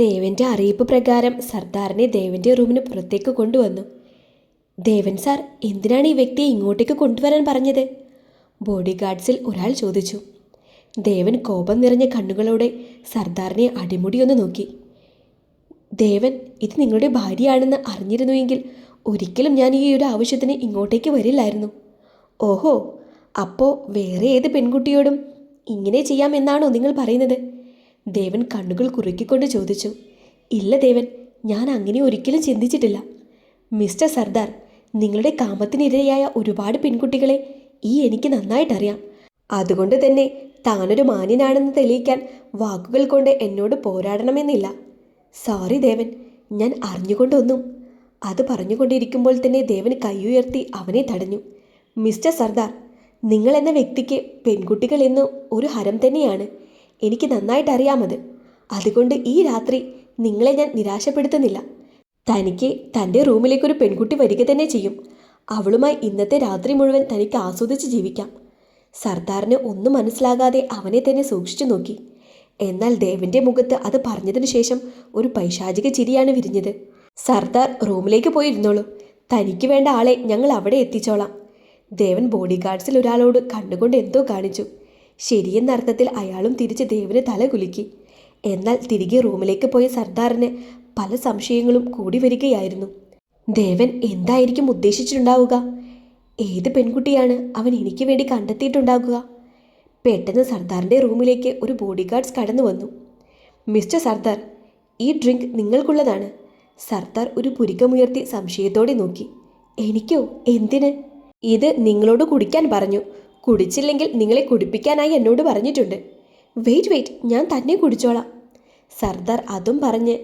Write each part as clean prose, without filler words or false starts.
ദേവന്റെ അറിയിപ്പ് പ്രകാരം സർദാറിനെ ദേവന്റെ റൂമിന് പുറത്തേക്ക് കൊണ്ടുവന്നു. ദേവൻ സാർ, എന്തിനാണ് ഈ വ്യക്തിയെ ഇങ്ങോട്ടേക്ക് കൊണ്ടുവരാൻ പറഞ്ഞത്? ബോഡി ഗാർഡ്സിൽ ഒരാൾ ചോദിച്ചു. ദേവൻ കോപം നിറഞ്ഞ കണ്ണുകളോടെ സർദാറിനെ അടിമുടിയൊന്ന് നോക്കി. ദേവൻ, ഇത് നിങ്ങളുടെ ഭാര്യയാണെന്ന് അറിഞ്ഞിരുന്നുവെങ്കിൽ ഒരിക്കലും ഞാൻ ഈ ഒരു ആവശ്യത്തിന് ഇങ്ങോട്ടേക്ക് വരില്ലായിരുന്നു. ഓഹോ, അപ്പോൾ വേറെ ഏത് പെൺകുട്ടിയോടും ഇങ്ങനെ ചെയ്യാമെന്നാണോ നിങ്ങൾ പറയുന്നത്? ദേവൻ കണ്ണുകൾ കുറുക്കിക്കൊണ്ട് ചോദിച്ചു. ഇല്ല ദേവൻ, ഞാൻ അങ്ങനെ ഒരിക്കലും ചിന്തിച്ചിട്ടില്ല. മിസ്റ്റർ സർദാർ, നിങ്ങളുടെ കാമത്തിനിരയായ ഒരുപാട് പെൺകുട്ടികളെ എനിക്ക് നന്നായിട്ടറിയാം. അതുകൊണ്ട് തന്നെ താനൊരു മാന്യനാണെന്ന് തെളിയിക്കാൻ വാക്കുകൾ കൊണ്ട് എന്നോട് പോരാടണമെന്നില്ല. സോറി ദേവൻ, ഞാൻ അറിഞ്ഞുകൊണ്ടൊന്നും. അത് പറഞ്ഞുകൊണ്ടിരിക്കുമ്പോൾ തന്നെ ദേവൻ കൈയുയർത്തി അവനെ തടഞ്ഞു. മിസ്റ്റർ സർദാർ, നിങ്ങൾ എന്ന വ്യക്തിക്ക് പെൺകുട്ടികൾ എന്നും ഒരു ഹരം തന്നെയാണ്. എനിക്ക് നന്നായിട്ടറിയാമത്. അതുകൊണ്ട് ഈ രാത്രി നിങ്ങളെ ഞാൻ നിരാശപ്പെടുത്തുന്നില്ല. തനിക്ക് തൻ്റെ റൂമിലേക്കൊരു പെൺകുട്ടി വരിക തന്നെ ചെയ്യും. അവളുമായി ഇന്നത്തെ രാത്രി മുഴുവൻ തനിക്ക് ആസ്വദിച്ച് ജീവിക്കാം. സർദാറിന് ഒന്നും മനസ്സിലാകാതെ അവനെ തന്നെ സൂക്ഷിച്ചു നോക്കി. എന്നാൽ ദേവന്റെ മുഖത്ത് അത് പറഞ്ഞതിനു ശേഷം ഒരു പൈശാചിക ചിരിയാണ് വിരിഞ്ഞത്. സർദാർ, റൂമിലേക്ക് പോയിരുന്നോളൂ. തനിക്ക് വേണ്ട ആളെ ഞങ്ങൾ അവിടെ എത്തിച്ചോളാം. ദേവൻ ബോഡി ഗാർഡ്സിൽ ഒരാളോട് കണ്ണുകൊണ്ട് എന്തോ കാണിച്ചു. ശരിയെന്ന അർത്ഥത്തിൽ അയാളും തിരിച്ച് ദേവന് തല കുലുക്കി. എന്നാൽ തിരികെ റൂമിലേക്ക് പോയ സർദാറിന് പല സംശയങ്ങളും കൂടി വരികയായിരുന്നു. ദേവൻ എന്തായിരിക്കും ഉദ്ദേശിച്ചിട്ടുണ്ടാവുക? ഏത് പെൺകുട്ടിയാണ് അവൻ എനിക്ക് വേണ്ടി കണ്ടെത്തിയിട്ടുണ്ടാകുക? പെട്ടെന്ന് സർദാറിൻ്റെ റൂമിലേക്ക് ഒരു ബോഡി ഗാർഡ്സ് കടന്നു വന്നു. മിസ്റ്റർ സർദാർ, ഈ ഡ്രിങ്ക് നിങ്ങൾക്കുള്ളതാണ്. സർദാർ ഒരു പുരികമുയർത്തി സംശയത്തോടെ നോക്കി. എനിക്കോ? എന്തിന്? ഇത് നിങ്ങളോട് കുടിക്കാൻ പറഞ്ഞു. കുടിച്ചില്ലെങ്കിൽ നിങ്ങളെ കുടിപ്പിക്കാനായി എന്നോട് പറഞ്ഞിട്ടുണ്ട്. വെയിറ്റ്, ഞാൻ തന്നെ കുടിച്ചോളാം. സർദാർ അതും പറഞ്ഞ്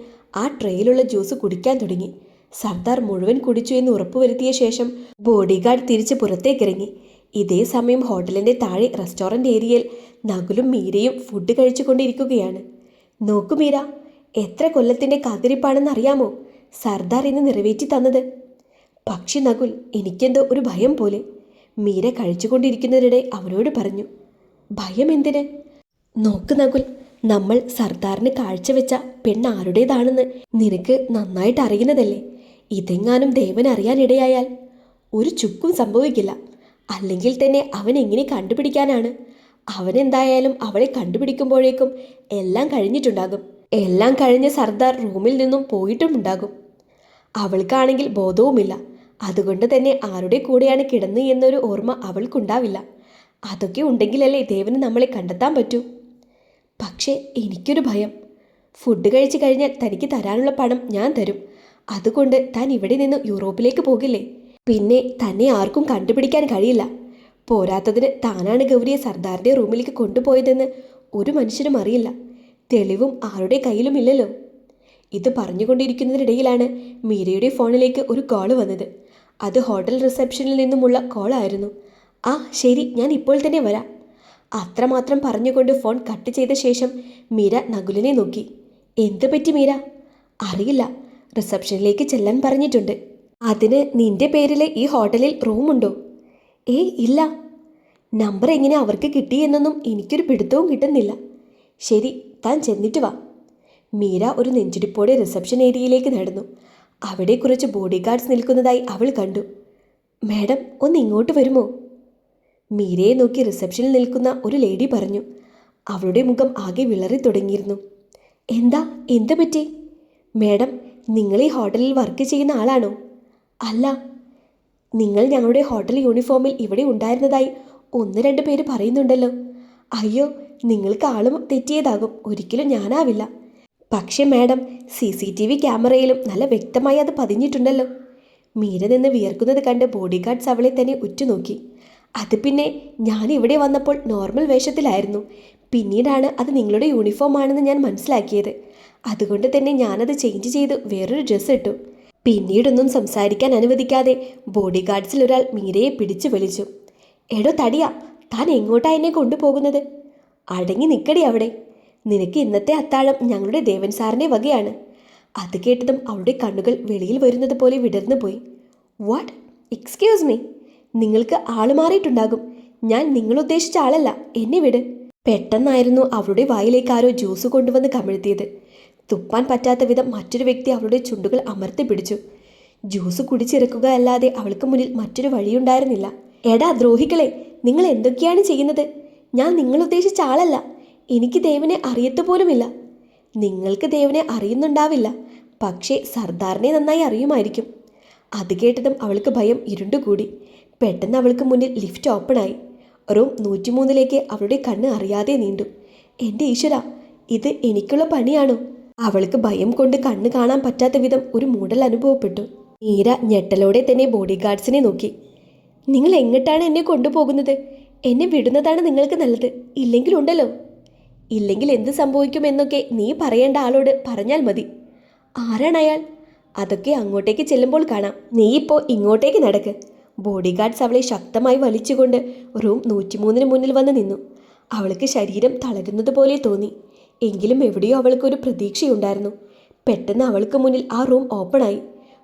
ആ ട്രേയിലുള്ള ജ്യൂസ് കുടിക്കാൻ തുടങ്ങി. സർദാർ മുഴുവൻ കുടിച്ചു എന്ന് ഉറപ്പുവരുത്തിയ ശേഷം ബോഡി ഗാർഡ് തിരിച്ച് പുറത്തേക്കിറങ്ങി. ഇതേ സമയം ഹോട്ടലിൻ്റെ താഴെ റെസ്റ്റോറൻറ്റ് ഏരിയയിൽ നകുലും മീരയും ഫുഡ് കഴിച്ചുകൊണ്ടിരിക്കുകയാണ്. നോക്കൂ മീര, എത്ര കൊല്ലത്തിൻ്റെ കാത്തിരിപ്പാണെന്നറിയാമോ സർദാർ ഇന്ന് നിറവേറ്റി തന്നത്? പക്ഷി നകുൽ, എനിക്കെന്തോ ഒരു ഭയം പോലെ. മീര കഴിച്ചുകൊണ്ടിരിക്കുന്നതിനിടെ അവനോട് പറഞ്ഞു. ഭയം എന്തിന്? നോക്ക് നകുൽ, നമ്മൾ സർദാറിന് കാഴ്ചവെച്ച പെണ്ണാരുടേതാണെന്ന് നിനക്ക് നന്നായിട്ട് അറിയുന്നതല്ലേ. ഇതെങ്ങാനും ദേവൻ അറിയാനിടയായാൽ ഒരു ചുക്കും സംഭവിക്കില്ല. അല്ലെങ്കിൽ തന്നെ അവൻ എങ്ങനെ കണ്ടുപിടിക്കാനാണ്? അവനെന്തായാലും അവളെ കണ്ടുപിടിക്കുമ്പോഴേക്കും എല്ലാം കഴിഞ്ഞിട്ടുണ്ടാകും. എല്ലാം കഴിഞ്ഞ് സർദാർ റൂമിൽ നിന്നും പോയിട്ടുമുണ്ടാകും. അവൾക്കാണെങ്കിൽ ബോധവുമില്ല. അതുകൊണ്ട് തന്നെ ആരുടെ കൂടെയാണ് കിടന്ന് എന്നൊരു ഓർമ്മ അവൾക്കുണ്ടാവില്ല. അതൊക്കെ ഉണ്ടെങ്കിലല്ലേ ദേവന് നമ്മളെ കണ്ടെത്താൻ പറ്റൂ. പക്ഷേ എനിക്കൊരു ഭയം. ഫുഡ് കഴിച്ചു കഴിഞ്ഞാൽ തനിക്ക് തരാനുള്ള പണം ഞാൻ തരും. അതുകൊണ്ട് താൻ ഇവിടെ നിന്ന് യൂറോപ്പിലേക്ക് പോകില്ലേ? പിന്നെ തന്നെ ആർക്കും കണ്ടുപിടിക്കാൻ കഴിയില്ല. പോരാത്തതിന് താനാണ് ഗൗരിയെ സർദാറിൻ്റെ റൂമിലേക്ക് കൊണ്ടുപോയതെന്ന് ഒരു മനുഷ്യനും അറിയില്ല. തെളിവും ആരുടെ കയ്യിലുമില്ലല്ലോ. ഇത് പറഞ്ഞുകൊണ്ടിരിക്കുന്നതിനിടയിലാണ് മീരയുടെ ഫോണിലേക്ക് ഒരു കോൾ വന്നത്. അത് ഹോട്ടൽ റിസപ്ഷനിൽ നിന്നുമുള്ള കോളായിരുന്നു. ആ ശരി, ഞാൻ ഇപ്പോൾ തന്നെ വരാം. അത്രമാത്രം പറഞ്ഞുകൊണ്ട് ഫോൺ കട്ട് ചെയ്ത ശേഷം മീര നകുലിനെ നോക്കി. എന്ത് പറ്റി മീര? അറിയില്ല, റിസപ്ഷനിലേക്ക് ചെല്ലാൻ പറഞ്ഞിട്ടുണ്ട്. അതിന് നിന്റെ പേരിലെ ഈ ഹോട്ടലിൽ റൂമുണ്ടോ? ഇല്ല. നമ്പർ എങ്ങനെ അവർക്ക് കിട്ടിയെന്നൊന്നും എനിക്കൊരു പിടുത്തവും കിട്ടുന്നില്ല. ശരി, താൻ ചെന്നിട്ട് വാ. മീര ഒരു നെഞ്ചിടിപ്പോടെ റിസപ്ഷൻ ഏരിയയിലേക്ക് നടന്നു. അവിടെ കുറച്ച് ബോഡി ഗാർഡ്സ് നിൽക്കുന്നതായി അവൾ കണ്ടു. മാഡം, ഒന്ന് ഇങ്ങോട്ട് വരുമോ? മീരയെ നോക്കി റിസപ്ഷനിൽ നിൽക്കുന്ന ഒരു ലേഡി പറഞ്ഞു. അവളുടെ മുഖം ആകെ വിളറി തുടങ്ങിയിരുന്നു. എന്ത് പറ്റി? മാഡം, നിങ്ങൾ ഈ ഹോട്ടലിൽ വർക്ക് ചെയ്യുന്ന ആളാണോ? അല്ല. നിങ്ങൾ ഞങ്ങളുടെ ഹോട്ടൽ യൂണിഫോമിൽ ഇവിടെ ഉണ്ടായിരുന്നതായി 1-2 പേര് പറയുന്നുണ്ടല്ലോ. അയ്യോ, നിങ്ങൾക്ക് ആളും തെറ്റിയതാകും, ഒരിക്കലും ഞാനാവില്ല. പക്ഷേ മാഡം, CCTV ക്യാമറയിലും നല്ല വ്യക്തമായി അത് പതിഞ്ഞിട്ടുണ്ടല്ലോ. മീര നിന്ന് വിയർക്കുന്നത് കണ്ട് ബോഡി ഗാർഡ്സ് അവളെ തന്നെ ഉറ്റുനോക്കി. അത് പിന്നെ ഞാൻ ഇവിടെ വന്നപ്പോൾ നോർമൽ വേഷത്തിലായിരുന്നു. പിന്നീടാണ് അത് നിങ്ങളുടെ യൂണിഫോം ആണെന്ന് ഞാൻ മനസ്സിലാക്കിയത്. അതുകൊണ്ട് തന്നെ ഞാനത് ചേഞ്ച് ചെയ്ത് വേറൊരു ഡ്രസ്സ് ഇട്ടു. പിന്നീടൊന്നും സംസാരിക്കാൻ അനുവദിക്കാതെ ബോഡി ഗാർഡ്സിൽ ഒരാൾ മീരയെ പിടിച്ചു വലിച്ചു. എടോ തടിയാ, താൻ എങ്ങോട്ടാ എന്നെ കൊണ്ടുപോകുന്നത്? അടങ്ങി നിൽക്കടി അവിടെ. നിനക്ക് ഇന്നത്തെ അത്താഴം ഞങ്ങളുടെ ദേവൻ സാറിൻ്റെ വകയാണ്. അത് കേട്ടതും അവളുടെ കണ്ണുകൾ വെളിയിൽ വരുന്നത് പോലെ വിടർന്നു പോയി. വാട്ട്? എക്സ്ക്യൂസ് മീ, നിങ്ങൾക്ക് ആള് മാറിയിട്ടുണ്ടാകും. ഞാൻ നിങ്ങളുദ്ദേശിച്ച ആളല്ല, എന്നെ വിട്. പെട്ടെന്നായിരുന്നു അവളുടെ വായിലേക്ക് ആരോ ജ്യൂസ് കൊണ്ടുവന്ന് കമിഴ്ത്തിയത്. തുപ്പാൻ പറ്റാത്ത വിധം മറ്റൊരു വ്യക്തി അവളുടെ ചുണ്ടുകൾ അമർത്തി പിടിച്ചു. ജ്യൂസ് കുടിച്ചിറക്കുക അല്ലാതെ അവൾക്ക് മുന്നിൽ മറ്റൊരു വഴിയുണ്ടായിരുന്നില്ല. എടാ ദ്രോഹികളെ, നിങ്ങൾ എന്തൊക്കെയാണ് ചെയ്യുന്നത്? ഞാൻ നിങ്ങൾ ഉദ്ദേശിച്ച ആളല്ല. എനിക്ക് ദേവനെ അറിയത്തുപോലുമില്ല. നിങ്ങൾക്ക് ദേവനെ അറിയുന്നുണ്ടാവില്ല, പക്ഷേ സർദാറിനെ നന്നായി അറിയുമായിരിക്കും. അത് കേട്ടതും അവൾക്ക് ഭയം ഇരുണ്ടുകൂടി. പെട്ടെന്ന് അവൾക്ക് മുന്നിൽ ലിഫ്റ്റ് ഓപ്പണായി. റൂം 103 അവളുടെ കണ്ണ് അറിയാതെ നീണ്ടു. എൻ്റെ ഈശ്വര, ഇത് എനിക്കുള്ള പണിയാണോ? അവൾക്ക് ഭയം കൊണ്ട് കണ്ണ് കാണാൻ പറ്റാത്ത വിധം ഒരു മൂടൽ അനുഭവപ്പെട്ടു. മീര ഞെട്ടലോടെ തന്നെ ബോഡി ഗാർഡ്സിനെ നോക്കി. നിങ്ങൾ എങ്ങോട്ടാണ് എന്നെ കൊണ്ടുപോകുന്നത്? എന്നെ വിടുന്നതാണ് നിങ്ങൾക്ക് നല്ലത്. ഇല്ലെങ്കിലുണ്ടല്ലോ. ഇല്ലെങ്കിൽ എന്ത് സംഭവിക്കുമെന്നൊക്കെ നീ പറയേണ്ട ആളോട് പറഞ്ഞാൽ മതി. ആരാണ് അയാൾ? അതൊക്കെ അങ്ങോട്ടേക്ക് ചെല്ലുമ്പോൾ കാണാം. നീ ഇപ്പോൾ ഇങ്ങോട്ടേക്ക് നടക്ക്. ബോഡി ഗാർഡ്സ് അവളെ ശക്തമായി വലിച്ചുകൊണ്ട് റൂം 103 മുന്നിൽ വന്ന് നിന്നു. അവൾക്ക് ശരീരം തളരുന്നത് പോലെ തോന്നി. എങ്കിലും എവിടെയോ അവൾക്കൊരു പ്രതീക്ഷയുണ്ടായിരുന്നു. പെട്ടെന്ന് അവൾക്ക് മുന്നിൽ ആ റൂം ഓപ്പണായി.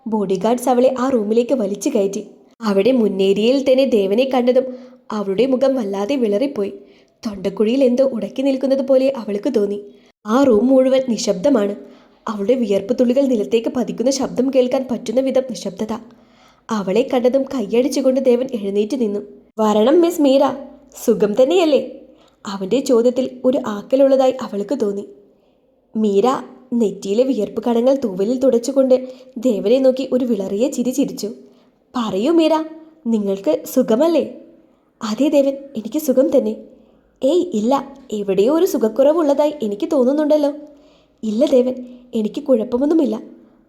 ബോഡി ഗാർഡ്സ് അവളെ ആ റൂമിലേക്ക് വലിച്ചു കയറ്റി. അവിടെ മുന്നേരിയയിൽ തന്നെ ദേവനെ കണ്ടതും അവളുടെ മുഖം വല്ലാതെ വിളറിപ്പോയി. തൊണ്ടക്കുഴിയിൽ എന്തോ ഉടക്കി നിൽക്കുന്നത് പോലെ അവൾക്ക് തോന്നി. ആ റൂം മുഴുവൻ നിശബ്ദമാണ്. അവളുടെ വിയർപ്പ് തുള്ളികൾ നിലത്തേക്ക് പതിക്കുന്ന ശബ്ദം കേൾക്കാൻ പറ്റുന്ന വിധം നിശബ്ദത. അവളെ കണ്ടതും കൈയടിച്ചുകൊണ്ട് ദേവൻ എഴുന്നേറ്റ് നിന്നു. വരണം മിസ് മീര, സുഖം തന്നെയല്ലേ? അവൻ്റെ ചോദ്യത്തിൽ ഒരു ആക്കലുള്ളതായി അവൾക്ക് തോന്നി. മീര നെറ്റിയിലെ വിയർപ്പ് കണങ്ങൾ തൂവലിൽ തുടച്ചുകൊണ്ട് ദേവനെ നോക്കി ഒരു വിളറിയ ചിരി ചിരിച്ചു. പറയൂ മീര, നിങ്ങൾക്ക് സുഖമല്ലേ? അതെ ദേവൻ, എനിക്ക് സുഖം തന്നെ. ഏയ് ഇല്ല, എവിടെയോ ഒരു സുഖക്കുറവുള്ളതായി എനിക്ക് തോന്നുന്നുണ്ടല്ലോ. ഇല്ല ദേവൻ, എനിക്ക് കുഴപ്പമൊന്നുമില്ല.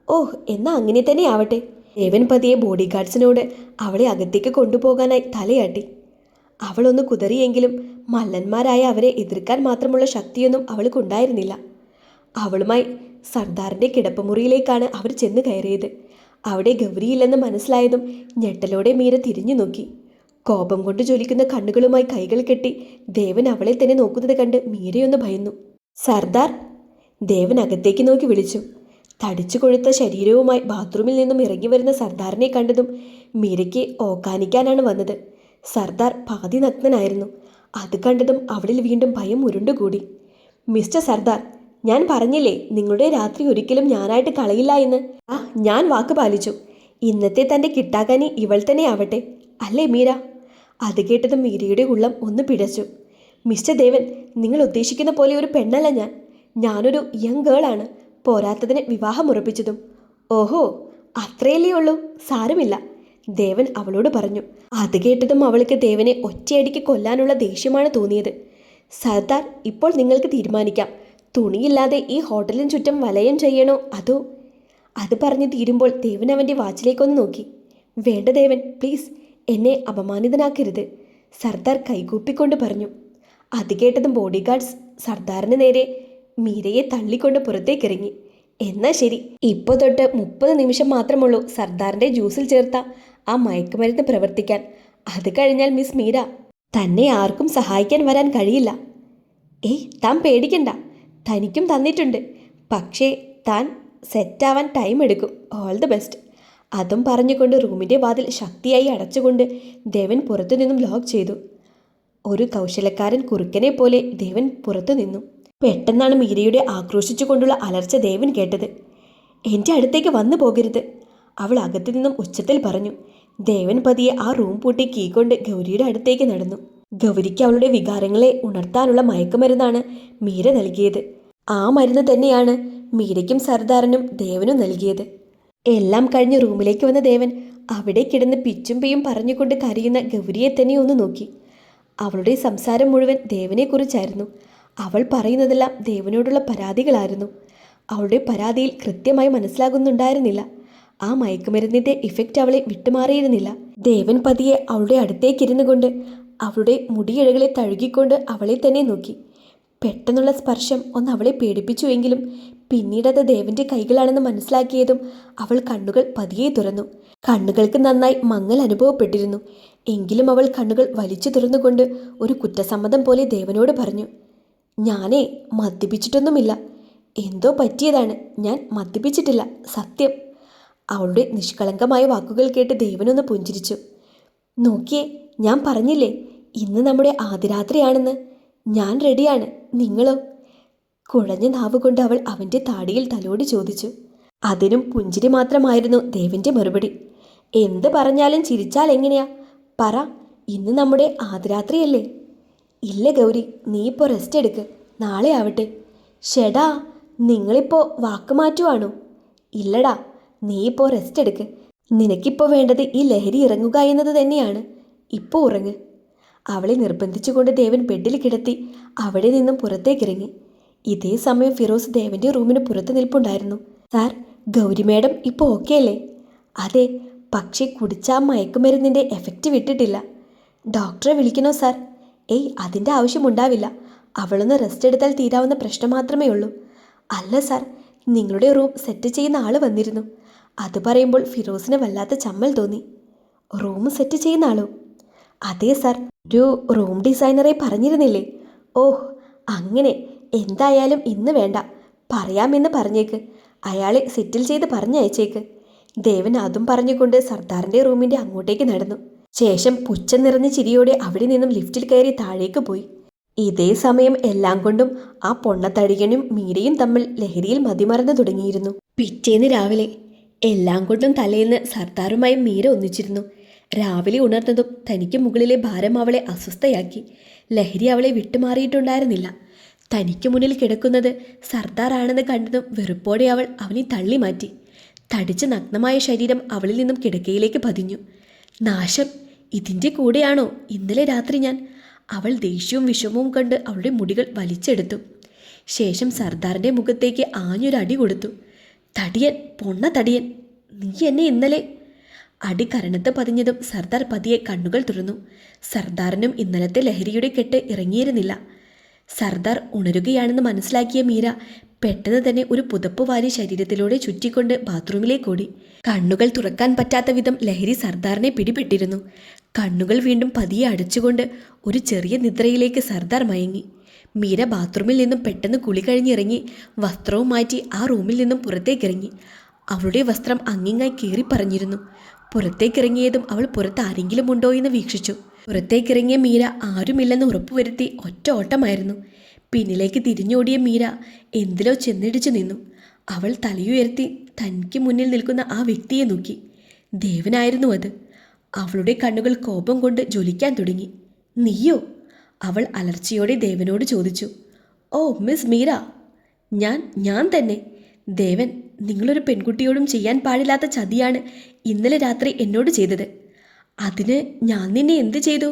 ഓഹ്, എന്നാൽ അങ്ങനെ തന്നെ ആവട്ടെ. ദേവൻ പതിയെ ബോഡി ഗാർഡ്സിനോട് അവളെ അകത്തേക്ക് കൊണ്ടുപോകാനായി തലയാട്ടി. അവളൊന്ന് കുതറിയെങ്കിലും മല്ലന്മാരായ അവരെ എതിർക്കാൻ മാത്രമുള്ള ശക്തിയൊന്നും അവൾക്കുണ്ടായിരുന്നില്ല. അവളുമായി സർദാറിൻ്റെ കിടപ്പുമുറിയിലേക്കാണ് അവർ ചെന്ന് കയറിയത്. അവിടെ ഗൗരിയില്ലെന്ന് മനസ്സിലായതും ഞെട്ടലോടെ മീര തിരിഞ്ഞു നോക്കി. കോപം കൊണ്ട് ജ്വലിക്കുന്ന കണ്ണുകളുമായി കൈകൾ കെട്ടി ദേവൻ അവളെ തന്നെ നോക്കുന്നത് കണ്ട് മീരയൊന്ന് ഭയന്നു. സർദാർ! ദേവൻ അകത്തേക്ക് നോക്കി വിളിച്ചു. തടിച്ചു കൊഴുത്ത ശരീരവുമായി ബാത്റൂമിൽ നിന്നും ഇറങ്ങി വരുന്ന സർദാറിനെ കണ്ടതും മീരയ്ക്ക് ഓക്കാനിക്കാനാണ് വന്നത്. സർദാർ പാതി നഗ്നനായിരുന്നു. അത് കണ്ടതും അവളിൽ വീണ്ടും ഭയം ഉരുണ്ടുകൂടി. മിസ്റ്റർ സർദാർ, ഞാൻ പറഞ്ഞില്ലേ നിങ്ങളുടെ രാത്രി ഒരിക്കലും ഞാനായിട്ട് കളയില്ല എന്ന്. ഞാൻ വാക്ക് പാലിച്ചു. ഇന്നത്തെ തൻ്റെ കിട്ടാക്കാനി ഇവൾ തന്നെ ആവട്ടെ, അല്ലേ മീര? അത് കേട്ടതും മീരയുടെ ഉള്ളം ഒന്ന് പിടച്ചു. മിസ്റ്റർ ദേവൻ, നിങ്ങൾ ഉദ്ദേശിക്കുന്ന പോലെ ഒരു പെണ്ണല്ല ഞാൻ. ഞാനൊരു യങ് ഗേളാണ്. പോരാത്തതിന് വിവാഹം ഉറപ്പിച്ചതും. ഓഹോ, അത്രയല്ലേ ഉള്ളൂ, സാരമില്ല, ദേവൻ അവളോട് പറഞ്ഞു. അത് കേട്ടതും അവൾക്ക് ദേവനെ ഒറ്റയടിക്ക് കൊല്ലാനുള്ള ദേഷ്യമാണ് തോന്നിയത്. സർദാർ, ഇപ്പോൾ നിങ്ങൾക്ക് തീരുമാനിക്കാം. തുണിയില്ലാതെ ഈ ഹോട്ടലിന് ചുറ്റും വലയം ചെയ്യണോ അതോ? അത് പറഞ്ഞു തീരുമ്പോൾ ദേവൻ അവൻ്റെ വാച്ചിലേക്കൊന്ന് നോക്കി. വേണ്ട ദേവൻ, പ്ലീസ്, എന്നെ അപമാനിതനാക്കരുത്, സർദാർ കൈകൂപ്പിക്കൊണ്ട് പറഞ്ഞു. അത് കേട്ടതും ബോഡി ഗാർഡ്സ് സർദാറിന് നേരെ മീരയെ തള്ളിക്കൊണ്ട് പുറത്തേക്കിറങ്ങി. എന്നാൽ ശരി, ഇപ്പോൾ തൊട്ട് 30 നിമിഷം മാത്രമുള്ളൂ സർദാറിൻ്റെ ജ്യൂസിൽ ചേർത്ത ആ മയക്കുമരുന്ന് പ്രവർത്തിക്കാൻ. അത് കഴിഞ്ഞാൽ മിസ് മീര തന്നെ ആർക്കും സഹായിക്കാൻ വരാൻ കഴിയില്ല. താൻ പേടിക്കണ്ട, തനിക്കും തന്നിട്ടുണ്ട്. പക്ഷേ താൻ സെറ്റാവാൻ ടൈം എടുക്കും. All the best. അതും പറഞ്ഞുകൊണ്ട് റൂമിൻ്റെ വാതിൽ ശക്തിയായി അടച്ചുകൊണ്ട് ദേവൻ പുറത്തുനിന്നും ലോക്ക് ചെയ്തു. ഒരു കൗശലക്കാരൻ കുറുക്കനെ പോലെ ദേവൻ പുറത്തു നിന്നു. പെട്ടെന്നാണ് മീരയുടെ ആക്രോശിച്ചുകൊണ്ടുള്ള അലർച്ച ദേവൻ കേട്ടത്. എൻ്റെ അടുത്തേക്ക് വന്നു പോകരുത്, അവൾ അകത്തു നിന്നും ഉച്ചത്തിൽ പറഞ്ഞു. ദേവൻ പതിയെ ആ റൂം പൂട്ടി കീ കൊണ്ട് ഗൗരിയുടെ അടുത്തേക്ക് നടന്നു. ഗൗരിക്ക് അവളുടെ വികാരങ്ങളെ ഉണർത്താനുള്ള മയക്കുമരുന്നാണ് മീര നൽകിയത്. ആ മരുന്ന് തന്നെയാണ് മീരയ്ക്കും സർദാറിനും ദേവനും നൽകിയത്. എല്ലാം കഴിഞ്ഞ് റൂമിലേക്ക് വന്ന ദേവൻ അവിടെ കിടന്ന് പിച്ചും പെയ്യും പറഞ്ഞുകൊണ്ട് കരയുന്ന ഗൗരിയെ തന്നെ ഒന്ന് നോക്കി. അവളുടെ സംസാരം മുഴുവൻ ദേവനെക്കുറിച്ചായിരുന്നു. അവൾ പറയുന്നതെല്ലാം ദേവനോടുള്ള പരാതികളായിരുന്നു. അവളുടെ പരാതിയിൽ കൃത്യമായി മനസ്സിലാകുന്നുണ്ടായിരുന്നില്ല. ആ മയക്കുമരുന്നിൻ്റെ ഇഫക്റ്റ് അവളെ വിട്ടുമാറിയിരുന്നില്ല. ദേവൻ പതിയെ അവളുടെ അടുത്തേക്കിരുന്നു കൊണ്ട് അവളുടെ മുടിയിഴകളെ തഴുകിക്കൊണ്ട് അവളെ തന്നെ നോക്കി. പെട്ടെന്നുള്ള സ്പർശം ഒന്ന് അവളെ പേടിപ്പിച്ചുവെങ്കിലും പിന്നീടത് ദേവൻ്റെ കൈകളാണെന്ന് മനസ്സിലാക്കിയതും അവൾ കണ്ണുകൾ പതിയെ തുറന്നു. കണ്ണുകൾക്ക് നന്നായി മങ്ങൽ അനുഭവപ്പെട്ടിരുന്നു. എങ്കിലും അവൾ കണ്ണുകൾ വലിച്ചു തുറന്നുകൊണ്ട് ഒരു കുറ്റസമ്മതം പോലെ ദേവനോട് പറഞ്ഞു. ഞാനേ മദ്യപിച്ചിട്ടൊന്നുമില്ല. എന്തോ പറ്റിയതാണ്. ഞാൻ മദ്യപിച്ചിട്ടില്ല, സത്യം. അവളുടെ നിഷ്കളങ്കമായ വാക്കുകൾ കേട്ട് ദേവനൊന്ന് പുഞ്ചിരിച്ചു. നോക്കിയേ, ഞാൻ പറഞ്ഞില്ലേ ഇന്ന് നമ്മുടെ ആദ്യരാത്രിയാണെന്ന്. ഞാൻ റെഡിയാണ്, നിങ്ങളോ? കുഴഞ്ഞ നാവുകൊണ്ട് അവൾ അവൻ്റെ താടിയിൽ തലോടി ചോദിച്ചു. അതിനും പുഞ്ചിരി മാത്രമായിരുന്നു ദേവന്റെ മറുപടി. എന്ത് പറഞ്ഞാലും ചിരിച്ചാൽ എങ്ങനെയാ? പറ, ഇന്ന് നമ്മുടെ ആദ്യരാത്രിയല്ലേ? ഇല്ല ഗൗരി, നീ ഇപ്പോൾ റെസ്റ്റ് എടുക്ക്, നാളെ ആവട്ടെ. ഷെടാ, നിങ്ങളിപ്പോൾ വാക്ക് മാറ്റുവാണോ? ഇല്ലടാ, നീ ഇപ്പോൾ റെസ്റ്റ് എടുക്ക്. നിനക്കിപ്പോൾ വേണ്ടത് ഈ ലഹരി ഇറങ്ങുക എന്നത് തന്നെയാണ്. ഇപ്പോൾ ഉറങ്ങ്. അവളെ നിർബന്ധിച്ചുകൊണ്ട് ദേവൻ ബെഡിൽ കിടത്തി അവിടെ നിന്നും പുറത്തേക്കിറങ്ങി. ഇതേ സമയം ഫിറോസ് ദേവന്റെ റൂമിന് പുറത്ത് നിൽപ്പുണ്ടായിരുന്നു. സാർ, ഗൗരി മേഡം ഇപ്പോൾ ഓക്കെ അല്ലേ? അതെ, പക്ഷേ കുടിച്ച ആ മയക്കുമരുന്നിൻ്റെ എഫക്റ്റ് വിട്ടിട്ടില്ല. ഡോക്ടറെ വിളിക്കണോ സാർ? ഏയ്, അതിൻ്റെ ആവശ്യമുണ്ടാവില്ല. അവളൊന്ന് റെസ്റ്റ് എടുത്താൽ തീരാവുന്ന പ്രശ്നം മാത്രമേ ഉള്ളൂ. അല്ല സാർ, നിങ്ങളുടെ റൂം സെറ്റ് ചെയ്യുന്ന ആൾ വന്നിരുന്നു. അത് പറയുമ്പോൾ ഫിറോസിന് വല്ലാത്ത ചമ്മൽ തോന്നി. റൂം സെറ്റ് ചെയ്യുന്ന ആളോ? അതെ സാർ, ഒരു റൂം ഡിസൈനറെ പറഞ്ഞിരുന്നില്ലേ? ഓഹ് അങ്ങനെ. എന്തായാലും ഇന്ന് വേണ്ട, പറയാമെന്ന് പറഞ്ഞേക്ക്. അയാളെ സെറ്റിൽ ചെയ്ത് പറഞ്ഞയച്ചേക്ക്. ദേവൻ അതും പറഞ്ഞുകൊണ്ട് സർദാറിൻ്റെ റൂമിൻ്റെ അങ്ങോട്ടേക്ക് നടന്നു. ശേഷം പുച്ഛം നിറഞ്ഞ ചിരിയോടെ അവിടെ നിന്നും ലിഫ്റ്റിൽ കയറി താഴേക്ക് പോയി. ഇതേ സമയം എല്ലാം കൊണ്ടും ആ പൊണ്ണത്തടികനും മീരയും തമ്മിൽ ലഹരിയിൽ മതിമറന്നു തുടങ്ങിയിരുന്നു. പിറ്റേന്ന് രാവിലെ എല്ലാം കൊണ്ടും തലേന്ന് സർദാറുമായി മീര ഒന്നിച്ചിരുന്നു. രാവിലെ ഉണർന്നതും തനിക്ക് മുകളിലെ ഭാരം അവളെ അസ്വസ്ഥയാക്കി. ലഹരി അവളെ വിട്ടുമാറിയിട്ടുണ്ടായിരുന്നില്ല. തനിക്ക് മുന്നിൽ കിടക്കുന്നത് സർദാറാണെന്ന് കണ്ടതും വെറുപ്പോടെ അവൾ അവനെ തള്ളി മാറ്റി. തടിച്ച നഗ്നമായ ശരീരം അവളിൽ നിന്നും കിടക്കയിലേക്ക് പതിഞ്ഞു. നാശം, ഇതിൻ്റെ കൂടെയാണോ ഇന്നലെ രാത്രി ഞാൻ? അവൾ ദേഷ്യവും വിഷമവും കണ്ട് അവളുടെ മുടികൾ വലിച്ചെടുത്തു. ശേഷം സർദാറിൻ്റെ മുഖത്തേക്ക് ആഞ്ഞൊരടി കൊടുത്തു. തടിയൻ, പൊണ്ണ തടിയൻ, നീ എന്നെ ഇന്നലെ... അടി കരണത്ത് പതിഞ്ഞതും സർദാർ പതിയെ കണ്ണുകൾ തുറന്നു. സർദാറിനും ഇന്നലത്തെ ലഹരിയുടെ കെട്ട് ഇറങ്ങിയിരുന്നില്ല. സർദാർ ഉണരുകയാണെന്ന് മനസ്സിലാക്കിയ മീര പെട്ടെന്ന് തന്നെ ഒരു പുതപ്പ് വാരി ശരീരത്തിലൂടെ ചുറ്റിക്കൊണ്ട് ബാത്റൂമിലേക്ക് ഓടി. കണ്ണുകൾ തുറക്കാൻ പറ്റാത്ത വിധം ലഹരി സർദാറിനെ പിടിപെട്ടിരുന്നു. കണ്ണുകൾ വീണ്ടും പതിയെ അടച്ചുകൊണ്ട് ഒരു ചെറിയ നിദ്രയിലേക്ക് സർദാർ മയങ്ങി. മീര ബാത്റൂമിൽ നിന്നും പെട്ടെന്ന് കുളി കഴിഞ്ഞിറങ്ങി വസ്ത്രവും മാറ്റി ആ റൂമിൽ നിന്നും പുറത്തേക്കിറങ്ങി. അവളുടെ വസ്ത്രം അങ്ങിങ്ങായി കീറിപ്പറഞ്ഞിരുന്നു. പുറത്തേക്കിറങ്ങിയതും അവൾ പുറത്ത് ആരെങ്കിലും ഉണ്ടോ എന്ന് വീക്ഷിച്ചു. പുറത്തേക്കിറങ്ങിയ മീര ആരുമില്ലെന്ന് ഉറപ്പുവരുത്തി ഒറ്റ ഓട്ടമായിരുന്നു. പിന്നിലേക്ക് തിരിഞ്ഞോടിയ മീര എന്തിലോ ചെന്നിടിച്ചു നിന്നു. അവൾ തലയുയർത്തി തനിക്ക് മുന്നിൽ നിൽക്കുന്ന ആ വ്യക്തിയെ നോക്കി. ദേവനായിരുന്നു അത്. അവളുടെ കണ്ണുകൾ കോപം കൊണ്ട് ജ്വലിക്കാൻ തുടങ്ങി. നീയോ? അവൾ അലർച്ചയോടെ ദേവനോട് ചോദിച്ചു. ഓ മിസ് മീര, ഞാൻ തന്നെ. ദേവൻ, നിങ്ങളൊരു പെൺകുട്ടിയോടും ചെയ്യാൻ പാടില്ലാത്ത ചതിയാണ് ഇന്നലെ രാത്രി എന്നോട് ചെയ്തത്. അതിന് ഞാൻ നിന്നെ എന്ത് ചെയ്തു?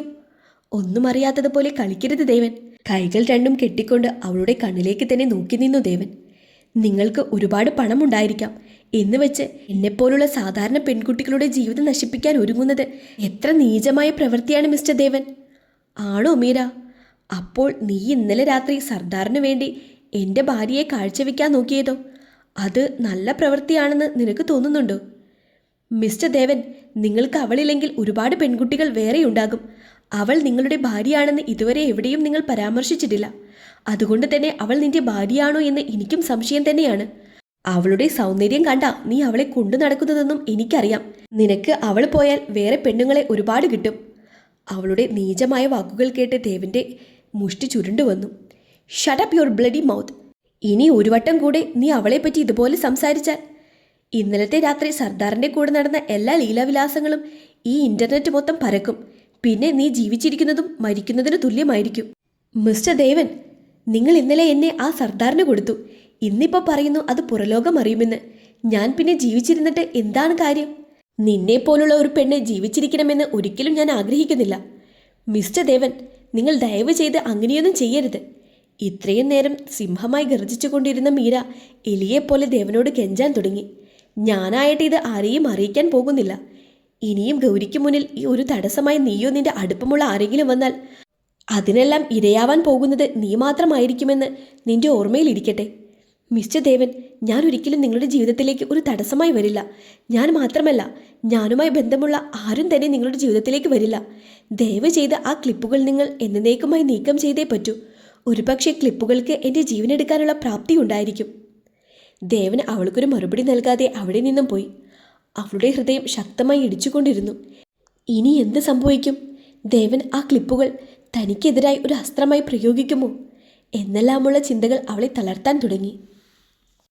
ഒന്നും അറിയാത്തതുപോലെ കളിക്കരുത് ദേവൻ. കൈകൾ രണ്ടും കെട്ടിക്കൊണ്ട് അവളുടെ കണ്ണിലേക്ക് തന്നെ നോക്കി നിന്നു ദേവൻ. നിങ്ങൾക്ക് ഒരുപാട് പണമുണ്ടായിരിക്കാം എന്ന് വെച്ച് എന്നെപ്പോലുള്ള സാധാരണ പെൺകുട്ടികളുടെ ജീവിതം നശിപ്പിക്കാൻ ഒരുങ്ങുന്നത് എത്ര നീചമായ പ്രവൃത്തിയാണ് മിസ്റ്റർ ദേവൻ. ആണോ മീര? അപ്പോൾ നീ ഇന്നലെ രാത്രി സർദാറിന് വേണ്ടി എൻ്റെ ഭാര്യയെ കാഴ്ചവെക്കാൻ നോക്കിയതോ? അത് നല്ല പ്രവൃത്തിയാണെന്ന് നിനക്ക് തോന്നുന്നുണ്ടോ? മിസ്റ്റർ ദേവൻ, നിങ്ങൾക്ക് അവളില്ലെങ്കിൽ ഒരുപാട് പെൺകുട്ടികൾ വേറെയുണ്ടാകും. അവൾ നിങ്ങളുടെ ഭാര്യയാണെന്ന് ഇതുവരെ എവിടെയും നിങ്ങൾ പരാമർശിച്ചിട്ടില്ല. അതുകൊണ്ട് തന്നെ അവൾ നിന്റെ ഭാര്യയാണോ എന്ന് എനിക്കും സംശയം തന്നെയാണ്. അവളുടെ സൗന്ദര്യം കണ്ട നീ അവളെ കൊണ്ടു നടക്കുന്നതെന്നും എനിക്കറിയാം. നിനക്ക് അവൾ പോയാൽ വേറെ പെണ്ണുങ്ങളെ ഒരുപാട് കിട്ടും. അവളുടെ നീചമായ വാക്കുകൾ കേട്ട് ദേവന്റെ മുഷ്ടി ചുരുണ്ടുവന്നു. Shut up your bloody mouth. ഇനി ഒരു വട്ടം കൂടെ നീ അവളെപ്പറ്റി ഇതുപോലെ സംസാരിച്ചാൽ ഇന്നലത്തെ രാത്രി സർദാറിൻ്റെ കൂടെ നടന്ന എല്ലാ ലീലാവിലാസങ്ങളും ഈ ഇന്റർനെറ്റ് മൊത്തം പരക്കും. പിന്നെ നീ ജീവിച്ചിരിക്കുന്നതും മരിക്കുന്നതിന് തുല്യമായിരിക്കും. മിസ്റ്റർ ദേവൻ, നിങ്ങൾ ഇന്നലെ എന്നെ ആ സർദാറിന് കൊടുത്തു. ഇന്നിപ്പോൾ പറയുന്നു അത് പുറലോകം അറിയുമെന്ന്. ഞാൻ പിന്നെ ജീവിച്ചിരുന്നിട്ട് എന്താണ് കാര്യം? നിന്നെപ്പോലുള്ള ഒരു പെണ്ണ് ജീവിച്ചിരിക്കണമെന്ന് ഒരിക്കലും ഞാൻ ആഗ്രഹിക്കുന്നില്ല. മിസ്റ്റർ ദേവൻ, നിങ്ങൾ ദയവ് ചെയ്ത് അങ്ങനെയൊന്നും ചെയ്യരുത്. ഇത്രയും നേരം സിംഹമായി ഗർജിച്ചു കൊണ്ടിരുന്ന മീര എലിയെപ്പോലെ ദേവനോട് കെഞ്ചാൻ തുടങ്ങി. ഞാനായിട്ട് ഇത് ആരെയും അറിയിക്കാൻ പോകുന്നില്ല. ഇനിയും ഗൗരിക്ക് മുന്നിൽ ഈ ഒരു തടസ്സമായി നീയോ നിന്റെ അടുപ്പമുള്ള ആരെങ്കിലും വന്നാൽ അതിനെല്ലാം ഇരയാവാൻ പോകുന്നത് നീ മാത്രമായിരിക്കുമെന്ന് നിന്റെ ഓർമ്മയിലിരിക്കട്ടെ. മിസ്റ്റർ ദേവൻ, ഞാൻ ഒരിക്കലും നിങ്ങളുടെ ജീവിതത്തിലേക്ക് ഒരു തടസ്സമായി വരില്ല. ഞാൻ മാത്രമല്ല, ഞാനുമായി ബന്ധമുള്ള ആരും തന്നെ നിങ്ങളുടെ ജീവിതത്തിലേക്ക് വരില്ല. ദയവ് ചെയ്ത് ആ ക്ലിപ്പുകൾ നിങ്ങൾ എന്നേക്കുമായി നീക്കം ചെയ്തേ പറ്റൂ. ഒരുപക്ഷെ ക്ലിപ്പുകൾക്ക് എൻ്റെ ജീവനെടുക്കാനുള്ള പ്രാപ്തി ഉണ്ടായിരിക്കും. ദേവൻ അവൾക്കൊരു മറുപടി നൽകാതെ അവിടെ നിന്നും പോയി. അവളുടെ ഹൃദയം ശക്തമായി ഇടിച്ചുകൊണ്ടിരുന്നു. ഇനി എന്ത് സംഭവിക്കും? ദേവൻ ആ ക്ലിപ്പുകൾ തനിക്കെതിരായി ഒരു അസ്ത്രമായി പ്രയോഗിക്കുമോ? എന്നെല്ലാമുള്ള ചിന്തകൾ അവളെ തളർത്താൻ തുടങ്ങി.